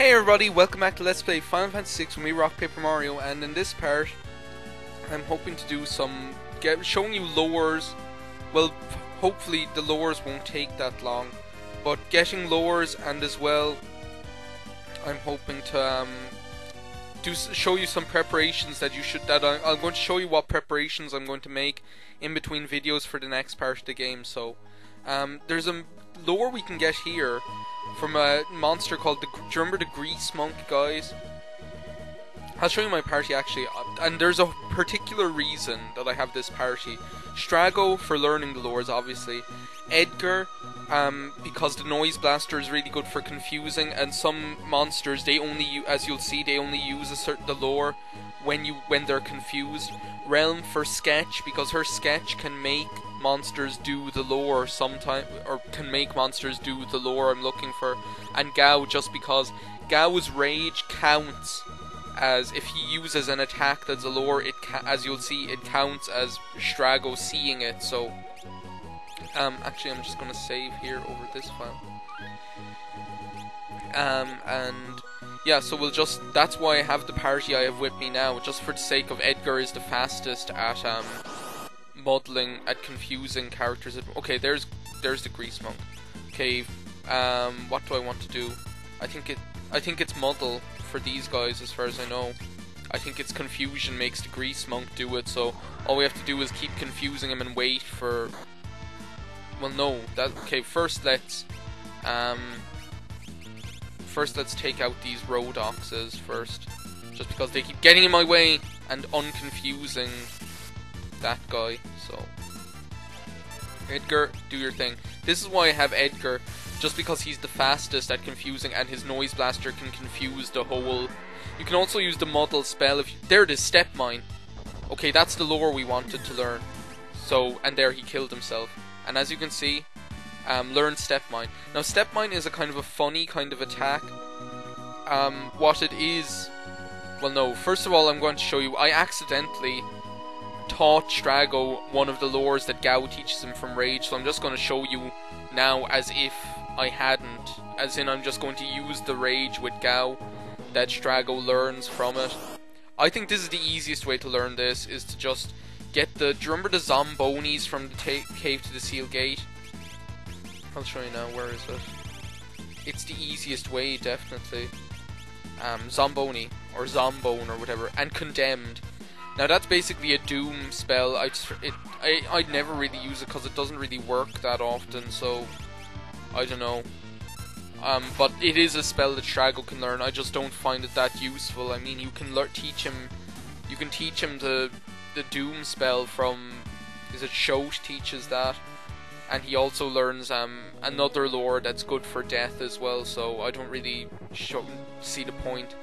Hey everybody, welcome back to Let's Play Final Fantasy VI with me, RockPaperMario, and in this part I'm hoping to do some showing you lures. Well, hopefully the lures won't take that long, but getting lures, and as well I'm hoping to show you some preparations that you should I'm going to show you what preparations I'm going to make in between videos for the next part of the game. So there's a lure we can get here from a monster called do you remember the Grease Monk, guys? I'll show you my party actually, and there's a particular reason that I have this party. Strago for learning the lures, obviously. Edgar, because the noise blaster is really good for confusing, and some monsters, they only, as you'll see, they only use the lure when they're confused. Realm for Sketch, because her sketch can make monsters do the lore sometime, or can make monsters do the lore I'm looking for. And Gao, just because Gao's rage counts as, if he uses an attack that's a lore, as you'll see, it counts as Strago seeing it. So actually I'm just gonna save here over this file. And yeah, so we'll just, that's why I have the party I have with me now, just for the sake of Edgar is the fastest at modeling, at confusing characters. Okay, there's the Grease Monk. Okay, what do I want to do? I think it's muddle for these guys, as far as I know. I think it's confusion makes the Grease Monk do it, so all we have to do is keep confusing him and wait for, well, no, that, okay, first let's take out these Rodoxes first, just because they keep getting in my way and unconfusing that guy. So Edgar, do your thing. This is why I have Edgar, just because he's the fastest at confusing, and his noise blaster can confuse the whole. You can also use the muddle spell if there it is, Step Mine. Okay, that's the lore we wanted to learn. So, and there he killed himself. And as you can see, learn Step Mine. Now Step Mine is a kind of a funny kind of attack. What it is, well, no, first of all I'm going to show you, I accidentally taught Strago one of the lores that Gao teaches him from Rage, so I'm just going to show you now as if I hadn't, as in I'm just going to use the Rage with Gao that Strago learns from it. I think this is the easiest way to learn this, is to just get the, do you remember the Zombonis from the Cave to the Seal Gate? I'll show you now, where is it? It's the easiest way, definitely. Zomboni, or Zombone, or whatever, and Condemned. Now that's basically a Doom spell. I'd never really use it because it doesn't really work that often, so I don't know. But it is a spell that Strago can learn. I just don't find it that useful. I mean, you can teach him the Doom spell from, is it Shout teaches that, and he also learns another lore that's good for death as well. So I don't really see the point.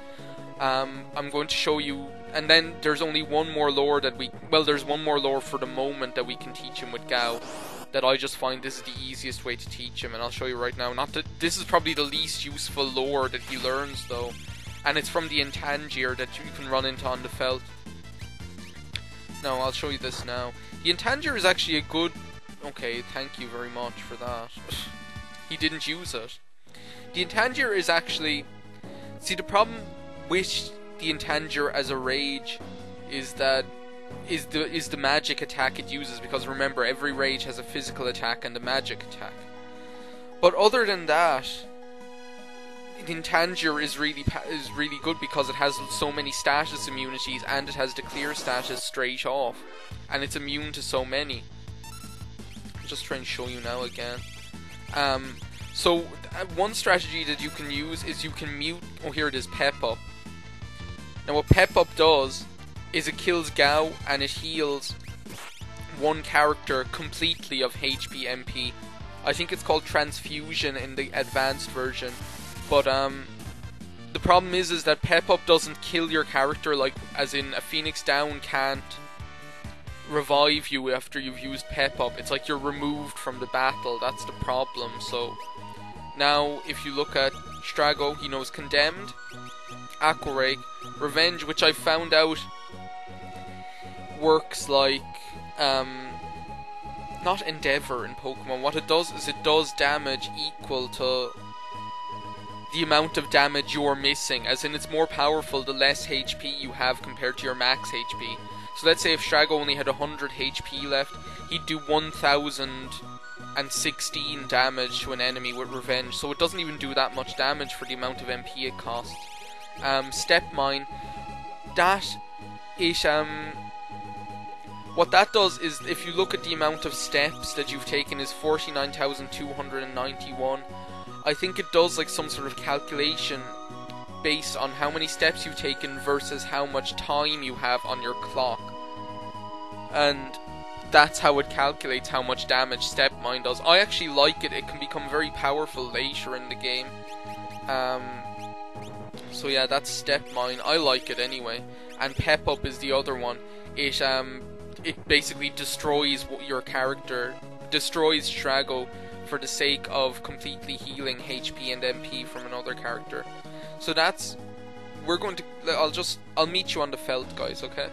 I'm going to show you, and then there's only one more lore that there's one more lore for the moment that we can teach him with Gao, that I just find this is the easiest way to teach him, and I'll show you right now. This is probably the least useful lore that he learns though, and it's from the Intangier that you can run into on the Felt. No, I'll show you this now. The Intangier is actually a good, okay, thank you very much for that. He didn't use it. The Intangier is actually, see, the problem with the Intangier as a Rage is that is the magic attack it uses, because remember, every Rage has a physical attack and a magic attack. But other than that, the Intangier is really good because it has so many status immunities, and it has the clear status straight off, and it's immune to so many. I'll just try and show you now again. So one strategy that you can use is you can mute, oh here it is, Pep Up. Now what Pep Up does is it kills Gao and it heals one character completely of HP MP. I think it's called Transfusion in the advanced version. But the problem is that Pep Up doesn't kill your character, like as in a Phoenix Down can't revive you after you've used Pep Up. It's like you're removed from the battle, that's the problem. So now if you look at Strago, he knows Condemned, Aqua Rake, Revenge, which I found out works like not Endeavor in Pokemon. What it does is it does damage equal to the amount of damage you're missing, as in it's more powerful the less HP you have compared to your max HP. So let's say if Strago only had 100 HP left, he'd do 1016 damage to an enemy with Revenge, so it doesn't even do that much damage for the amount of MP it costs. Step Mine, that it what that does is, if you look at the amount of steps that you've taken is 49,291. I think it does like some sort of calculation based on how many steps you've taken versus how much time you have on your clock, and that's how it calculates how much damage Step Mine does. I actually like it. It can become very powerful later in the game. So yeah, that's Step Mine. I like it anyway. And Pep Up is the other one. It basically destroys your character, destroys Strago for the sake of completely healing HP and MP from another character. So that's, I'll meet you on the Felt, guys, okay?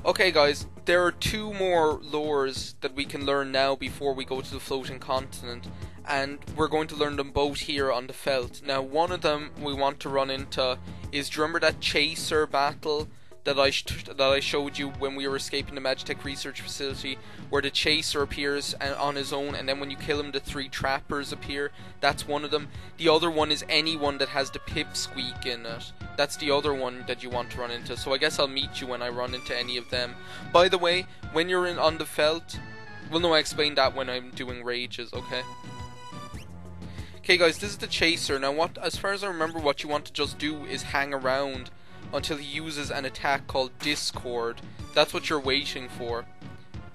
Okay guys, there are 2 more lores that we can learn now before we go to the Floating Continent, and we're going to learn them both here on the Felt. Now, one of them we want to run into is, do you remember that Chaser battle that I showed you when we were escaping the Magitech Research Facility, where the Chaser appears on his own, and then when you kill him the 3 trappers appear? That's one of them. The other one is anyone that has the Pipsqueak in it. That's the other one that you want to run into, so I guess I'll meet you when I run into any of them. By the way, when you're on the Felt, well no, I explained that when I'm doing rages, okay? Okay guys, this is the Chaser. Now as far as I remember, what you want to just do is hang around until he uses an attack called Discord. That's what you're waiting for.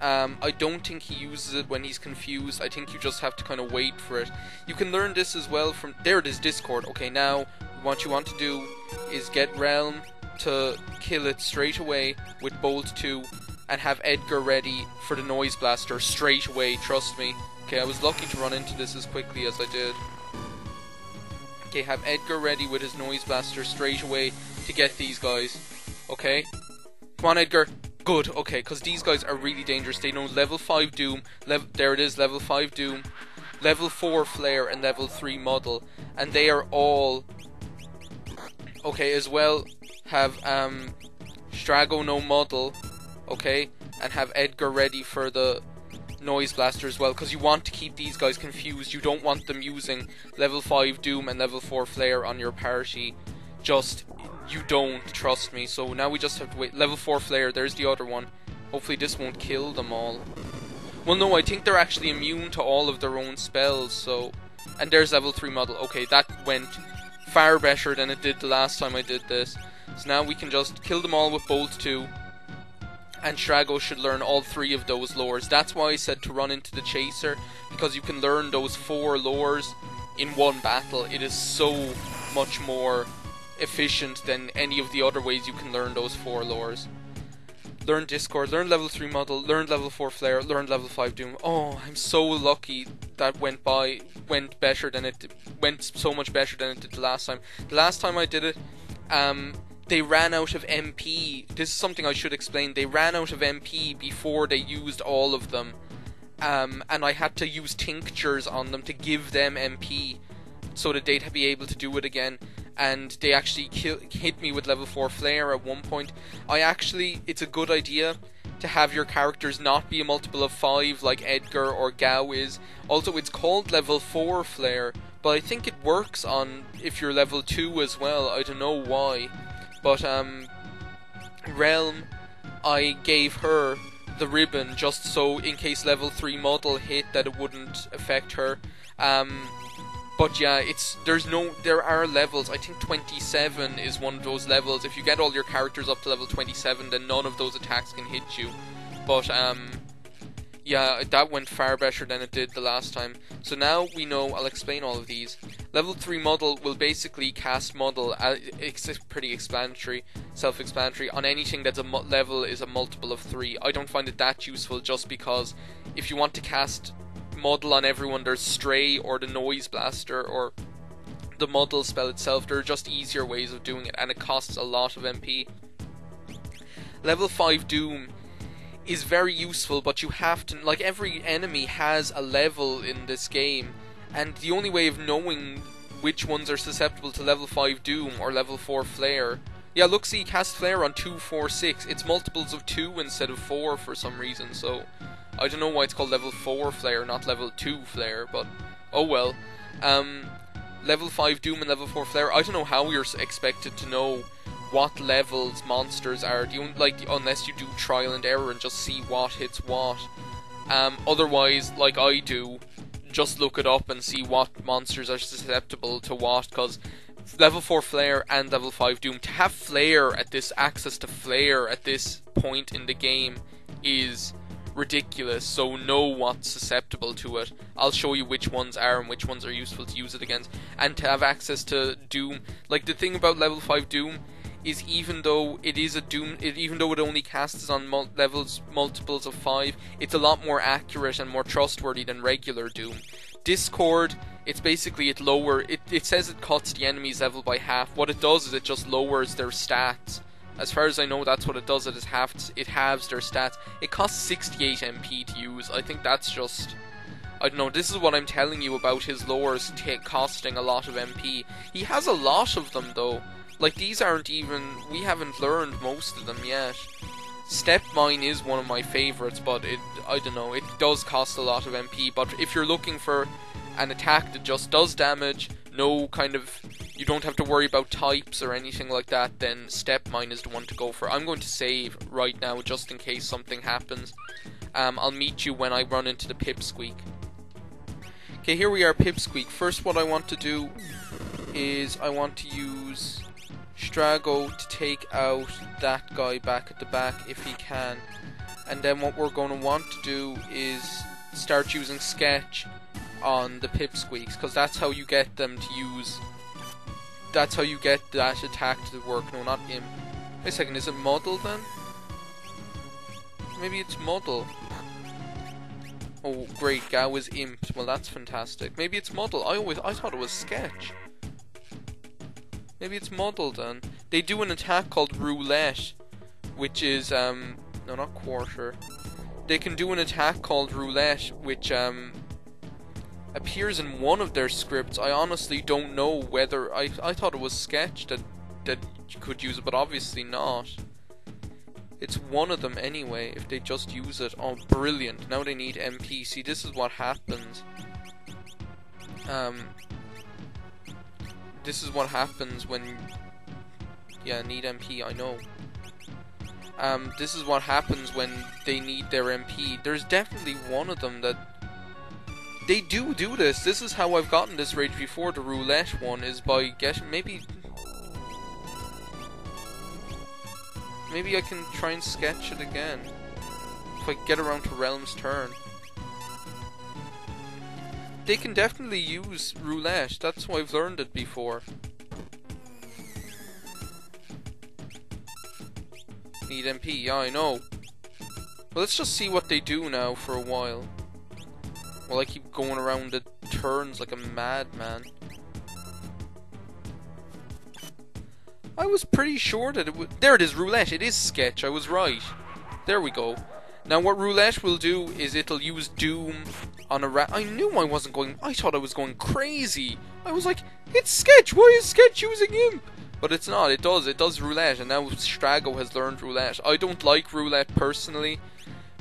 I don't think he uses it when he's confused. I think you just have to kind of wait for it. You can learn this as well from... There it is, Discord. Okay, now what you want to do is get Realm to kill it straight away with Bolt 2, and have Edgar ready for the Noise Blaster straight away, trust me. Okay, I was lucky to run into this as quickly as I did. Okay, have Edgar ready with his Noise Blaster straight away to get these guys. Okay? Come on, Edgar. Good, okay, because these guys are really dangerous. They know level 5 Doom, there it is, level 5 Doom, level 4 Flare, and level 3 Muddle. And they are all... Okay, as well, have Strago no Muddle, okay? And have Edgar ready for the Noise Blaster as well, because you want to keep these guys confused. You don't want them using level 5 Doom and level 4 Flare on your party. You don't, trust me. So now we just have to wait. Level 4 Flare, there's the other one. Hopefully this won't kill them all. Well no, I think they're actually immune to all of their own spells, so... And there's level 3 Muddle. Okay, that went far better than it did the last time I did this. So now we can just kill them all with Bolt 2. And Strago should learn all 3 of those lores. That's why I said to run into the Chaser, because you can learn those 4 lores in one battle. It is so much more efficient than any of the other ways you can learn those 4 lores. Learn Discord, learn level 3 Muddle, learn level 4 Flare, learn level 5 Doom. Oh, I'm so lucky that went so much better than it did the last time. The last time I did it, they ran out of MP. This is something I should explain. They ran out of MP before they used all of them. And I had to use tinctures on them to give them MP so that they'd be able to do it again. And they actually hit me with level 4 Flare at one point. It's a good idea to have your characters not be a multiple of 5 like Edgar or Gao is. Also, it's called level 4 Flare, but I think it works on if you're level 2 as well. I don't know why. But Realm, I gave her the ribbon just so in case level 3 Muddle hit that it wouldn't affect her. But yeah, there are levels. I think 27 is one of those levels. If you get all your characters up to level 27, then none of those attacks can hit you. But yeah, that went far better than it did the last time. So now we know, I'll explain all of these. Level 3 Muddle will basically cast Muddle, it's pretty self-explanatory, on anything that's level is a multiple of 3. I don't find it that useful just because if you want to cast Muddle on everyone, there's Stray or the Noise Blaster or the Muddle spell itself. There are just easier ways of doing it, and it costs a lot of MP. Level 5 Doom is very useful, but you have to, like, every enemy has a level in this game, And the only way of knowing which ones are susceptible to level 5 Doom or level 4 Flare... Yeah, look, see, cast Flare on 2, 4, 6. It's multiples of 2 instead of 4 for some reason, so... I don't know why it's called level 4 Flare, not level 2 Flare, but... Oh well. Level 5 Doom and level 4 Flare, I don't know how you're expected to know what levels monsters are. Unless you do trial and error and just see what hits what. Otherwise, like I do, just look it up and see what monsters are susceptible to what, because level 4 Flare and level 5 Doom, to have Flare at this, access to Flare at this point in the game is ridiculous, so know what's susceptible to it. I'll show you which ones are and which ones are useful to use it against. And to have access to Doom, like the thing about level 5 Doom is even though it is a Doom, even though it only casts on multiples of 5, it's a lot more accurate and more trustworthy than regular Doom. Discord, it's basically it says it cuts the enemy's level by half. What it does is it just lowers their stats. As far as I know, that's what it does. It halves their stats. It costs 68 MP to use. I think that's just... I don't know, this is what I'm telling you about his lures costing a lot of MP. He has a lot of them though. Like, these aren't even... we haven't learned most of them yet. Step Mine is one of my favourites, but I don't know, it does cost a lot of MP. But if you're looking for an attack that just does damage, no kind of... you don't have to worry about types or anything like that, then Step Mine is the one to go for. I'm going to save right now just in case something happens. I'll meet you when I run into the Pipsqueak. Okay, here we are, Pipsqueak. First, what I want to do is I want to use Strago to take out that guy back at the back if he can. And then what we're going to want to do is start using Sketch on the Pipsqueaks, because that's how you get them to use... that's how you get that attack to work. No, not him. Wait a second, is it Muddle then? Maybe it's Muddle. Oh, great, Gao is imped. Well, that's fantastic. Maybe it's Muddle. I thought it was Sketch. Maybe it's Muddle then. They do an attack called Roulette, which is, no, not Quarter. They can do an attack called Roulette, which, appears in one of their scripts. I honestly don't know whether... I thought it was Sketch that you could use it, but obviously not. It's one of them anyway, if they just use it. Oh, brilliant. Now they need MP. See, this is what happens. This is what happens when... yeah, need MP, I know. This is what happens when they need their MP. There's definitely one of them that... they do this. This is how I've gotten this rage before. The Roulette one is by getting... maybe I can try and sketch it again. If I get around to Realm's turn. They can definitely use Roulette. That's why I've learned it before. Need MP. Yeah, I know. Well, let's just see what they do now for a while. Well, I keep going around the turns like a madman. I was pretty sure that it would... there it is, Roulette. It is Sketch. I was right. There we go. Now, what Roulette will do is it'll use Doom on a I knew I wasn't going... I thought I was going crazy. I was like, it's Sketch. Why is Sketch using him? But it's not. It does Roulette. And now Strago has learned Roulette. I don't like Roulette personally,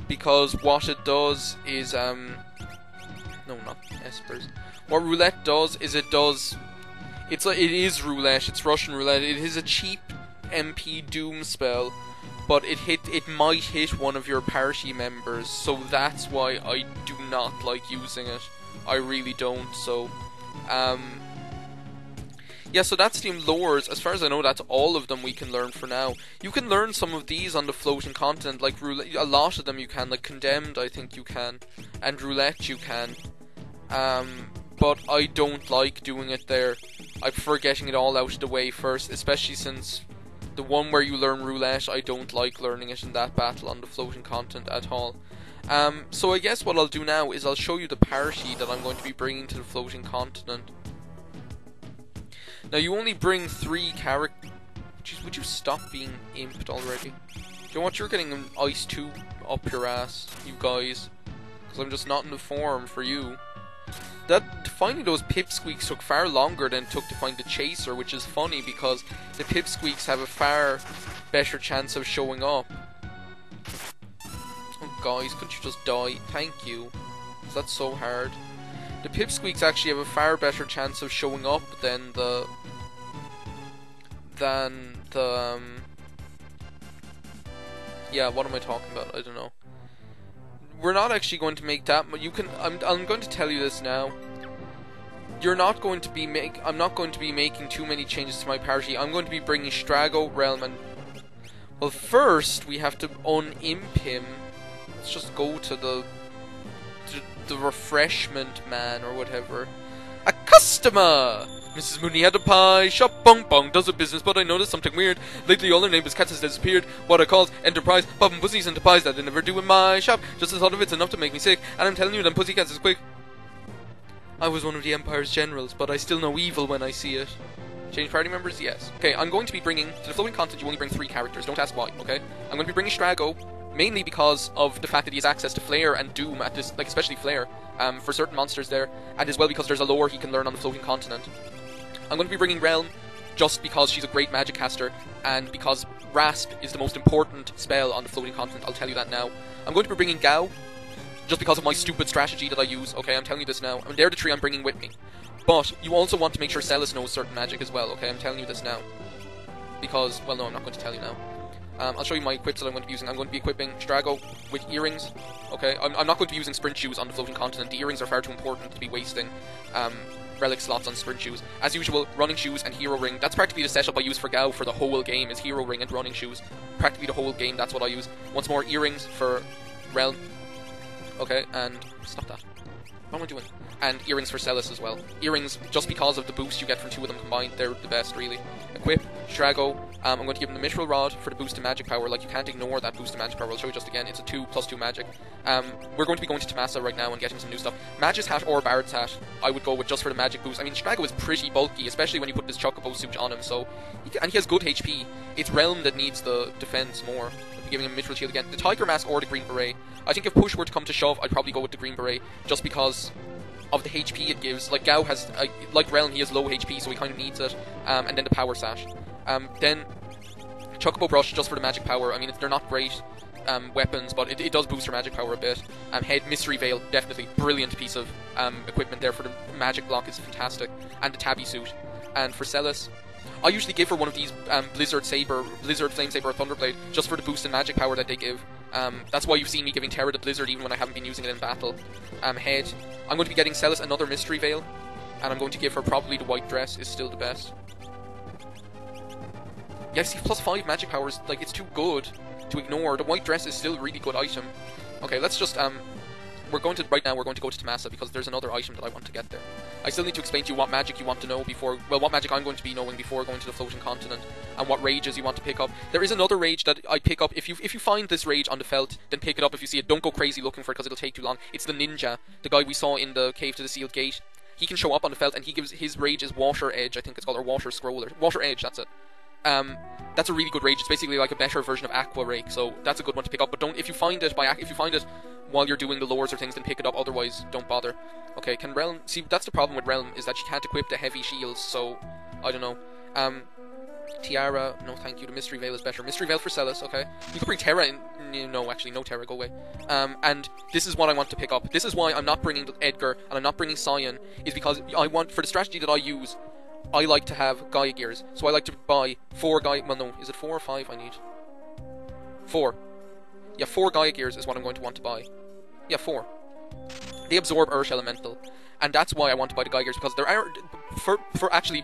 because what it does is... no, not Espers. What Roulette does is it is Roulette. It's Russian Roulette. It is a cheap MP Doom spell, but it might hit one of your party members, so that's why I do not like using it. I really don't. So, yeah. So that's the lures. As far as I know, that's all of them we can learn for now. You can learn some of these on the floating continent, like Roulette. A lot of them you can, like Condemned. I think you can, and Roulette you can. But I don't like doing it there. I prefer getting it all out of the way first, especially since the one where you learn Roulette, I don't like learning it in that battle on the floating continent at all. So I guess what I'll do now is I'll show you the party that I'm going to be bringing to the floating continent. Now, you only bring 3 characters. Jeez, would you stop being imped already? Do you know what? You're getting an Ice 2 up your ass, you guys. Because I'm just not in the form for you. finding those pipsqueaks took far longer than it took to find the chaser, which is funny because the pipsqueaks have a far better chance of showing up. Oh guys, couldn't you just die? Thank you. That's so hard. The pipsqueaks actually have a far better chance of showing up than the yeah, what am I talking about? I don't know. We're not actually going to make that. I'm going to tell you this now. I'm not going to be making too many changes to my party. I'm going to be bringing Strago, Realm, and well, first we have to unimp him. Let's just go to the refreshment man or whatever. A customer! Mrs. Mooney had a pie shop, bong bong, does a business, but I noticed something weird. Lately all her neighbors' cats has disappeared. What I calls enterprise, popping pussies into pies that they never do in my shop. Just the thought of it's enough to make me sick, and I'm telling you them pussycats is quick. I was one of the Empire's generals, but I still know evil when I see it. Change party members? Yes. Okay, I'm going to be bringing, to the floating continent you only bring 3 characters, don't ask why, okay? I'm going to be bringing Strago, mainly because of the fact that he has access to Flare and Doom at this, like especially Flare, for certain monsters there, and as well because there's a lore he can learn on the floating continent. I'm going to be bringing Realm just because she's a great magic caster, and because Rasp is the most important spell on the floating continent, I'll tell you that now. I'm going to be bringing Gao, just because of my stupid strategy that I use, okay, I'm telling you this now. I mean, they're the 3 I'm bringing with me. But you also want to make sure Celis knows certain magic as well, okay, I'm telling you this now. Because, well no, I'm not going to tell you now. I'll show you my equips that I'm going to be using. I'm going to be equipping Strago with earrings. Okay, I'm not going to be using sprint shoes on the floating continent. The earrings are far too important to be wasting relic slots on sprint shoes. As usual, running shoes and hero ring. That's practically the setup I use for Gao for the whole game, is hero ring and running shoes. Practically the whole game, that's what I use. Once more, earrings for Realm. Okay, and stop that. What am I doing? And earrings for Celis as well. Earrings, just because of the boost you get from 2 of them combined, they're the best, really. Equip, Strago. I'm going to give him the Mithril Rod for the boost to magic power. Like, you can't ignore that boost to magic power. I'll show you just again. It's a 2+2 magic. We're going to be going to Tamasa right now and getting some new stuff. Mage's Hat or Bard's Hat, I would go with just for the magic boost. I mean, Strago is pretty bulky, especially when you put this Chocobo suit on him, so... And he has good HP. It's Realm that needs the defense more. I'll be giving him Mithril Shield again. The Tiger Mask or the Green Beret. I think if push were to come to shove, I'd probably go with the Green Beret, just because of the HP it gives. Like, Gao has, like Realm, he has low HP, so he kind of needs it. And then the Power Sash. Then, Chocobo Brush, just for the magic power. I mean, they're not great weapons, but it does boost your magic power a bit. Head, Mystery Veil, definitely. Brilliant piece of equipment there for the magic block, is fantastic. And the Tabby Suit. And for Celis, I usually give her one of these Blizzard Flame Saber, or Thunderblade, just for the boost in magic power that they give. That's why you've seen me giving Terra the Blizzard even when I haven't been using it in battle. Head, I'm going to be getting Celis another Mystery Veil, and I'm going to give her probably the White Dress, is still the best. Yeah, see, +5 magic powers, like, it's too good to ignore. The White Dress is still a really good item. Okay, let's just, right now we're going to go to Tamasa, because there's another item that I want to get there. I still need to explain to you what magic you want to know before, well, what magic I'm going to be knowing before going to the floating continent, and what rages you want to pick up. There is another rage that I pick up. If you find this rage on the felt, then pick it up. If you see it, don't go crazy looking for it, because it'll take too long. It's the Ninja, the guy we saw in the Cave to the Sealed Gate. He can show up on the felt, and he gives, his rage is Water Edge, I think it's called, or Water Scroll, or Water Edge, that's it. That's a really good rage. It's basically like a better version of Aqua Rake, so that's a good one to pick up. But don't, if you find it while you're doing the lores or things, then pick it up. Otherwise, don't bother. Okay, can Realm? See, that's the problem with Realm, is that she can't equip the heavy shields. So I don't know. Tiara, no, thank you. The Mystery Veil is better. Mystery Veil for Celis. Okay, you could bring Terra in. No, actually, no Terra. Go away. And this is what I want to pick up. This is why I'm not bringing Edgar and I'm not bringing Cyan. Is because I want, for the strategy that I use, I like to have Gaia Gears, so I like to buy 4 Gaia... Well, no, is it 4 or 5 I need? 4. Yeah, 4 Gaia Gears is what I'm going to want to buy. Yeah, 4. They absorb Earth Elemental, and that's why I want to buy the Gaia Gears, because there are...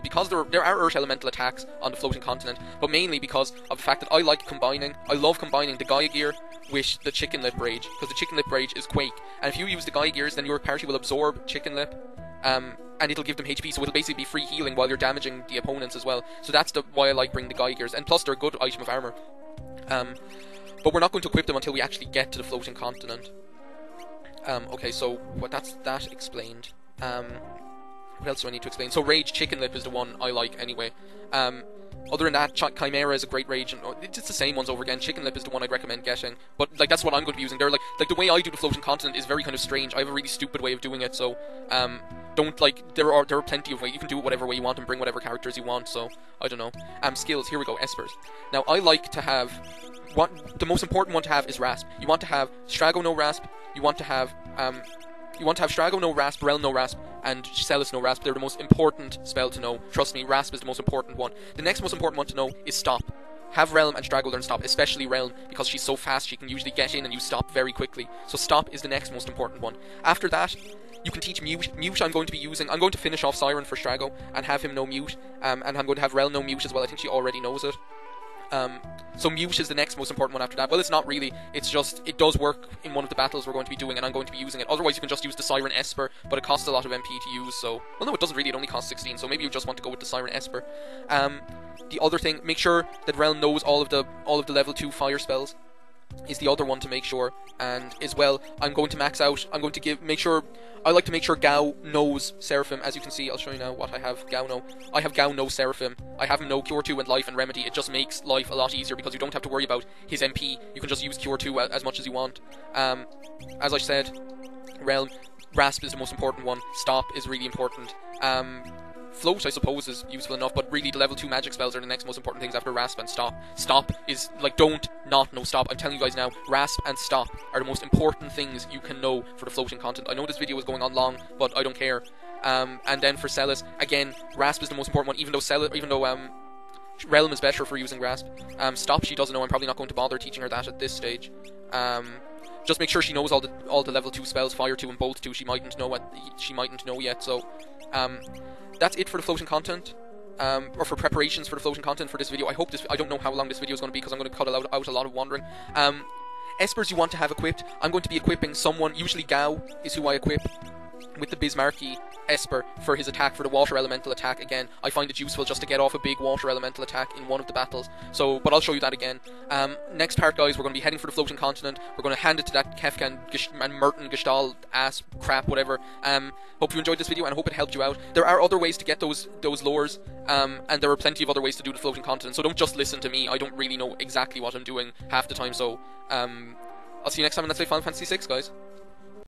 because there are Earth Elemental attacks on the floating continent, but mainly because of the fact that I love combining the Gaia Gear with the Chicken Lip Rage, because the Chicken Lip Rage is Quake, and if you use the Gaia Gears, then your party will absorb Chicken Lip, and it'll give them HP, so it'll basically be free healing while you're damaging the opponents as well. So that's why I like bringing the Gaia Gears, and plus they're a good item of armor. But we're not going to equip them until we actually get to the floating continent. Okay, so that's that explained. What else do I need to explain? So Rage Chicken Lip is the one I like anyway. Other than that, Chimera is a great rage, and it's the same ones over again. Chicken Lip is the one I'd recommend getting, but like that's what I'm going to be using. They're like the way I do the floating continent is very kind of strange. I have a really stupid way of doing it, so don't, like, there are plenty of ways. You can do it whatever way you want and bring whatever characters you want, so, I don't know. Skills, here we go, Espers. Now, I like to have, the most important one to have is Rasp. You want to have Strago no Rasp, you want to have Strago no Rasp, Rel no Rasp, and Celis no Rasp. They're the most important spell to know. Trust me, Rasp is the most important one. The next most important one to know is Stop. Have Realm and Strago learn Stop, especially Realm, because she's so fast she can usually get in and use Stop very quickly. So Stop is the next most important one. After that, you can teach Mute. Mute I'm going to finish off Siren for Strago and have him know Mute, and I'm going to have Rel know Mute as well. I think she already knows it. So Mute is the next most important one after that. Well, it's not really, it's just, it does work in one of the battles we're going to be doing, and I'm going to be using it. Otherwise, you can just use the Siren Esper, but it costs a lot of MP to use, so... Well, no, it doesn't really, it only costs 16, so maybe you just want to go with the Siren Esper. The other thing, make sure that Realm knows all of the level 2 fire spells, is the other one to make sure. And as well, I'm going to max out, I like to make sure Gao knows Seraphim. As you can see, I'll show you now what I have Gao know. I have Gao know Seraphim. I have him know Cure 2 and Life and Remedy. It just makes life a lot easier because you don't have to worry about his MP. You can just use Cure 2 as much as you want. As I said, Realm, Rasp is the most important one. Stop is really important. Float, I suppose, is useful enough, but really the level 2 magic spells are the next most important things after Rasp and Stop. Stop is, like, don't not know Stop. I'm telling you guys now, Rasp and Stop are the most important things you can know for the floating content. I know this video is going on long, but I don't care. And then for Celis, again, Rasp is the most important one, even though Realm is better for using Rasp. Stop, she doesn't know. I'm probably not going to bother teaching her that at this stage. Just make sure she knows all the level 2 spells, Fire 2 and Bolt 2. She mightn't know yet, so... that's it for the floating content, or for preparations for the floating content for this video. I don't know how long this video is going to be because I'm going to cut out a lot of wandering. Espers you want to have equipped, I'm going to be equipping someone, usually Gao is who I equip, with the Bismarcky Esper for his attack, for the water elemental attack. Again, I find it useful just to get off a big water elemental attack in one of the battles, so, but I'll show you that again. Next part, guys, we're going to be heading for the floating continent. We're going to hand it to that Kefka and Merton Gestalt ass crap, whatever. Hope you enjoyed this video and I hope it helped you out. There are other ways to get those lures, and there are plenty of other ways to do the floating continent, so don't just listen to me. I don't really know exactly what I'm doing half the time, so I'll see you next time, and let's play Final Fantasy VI, guys.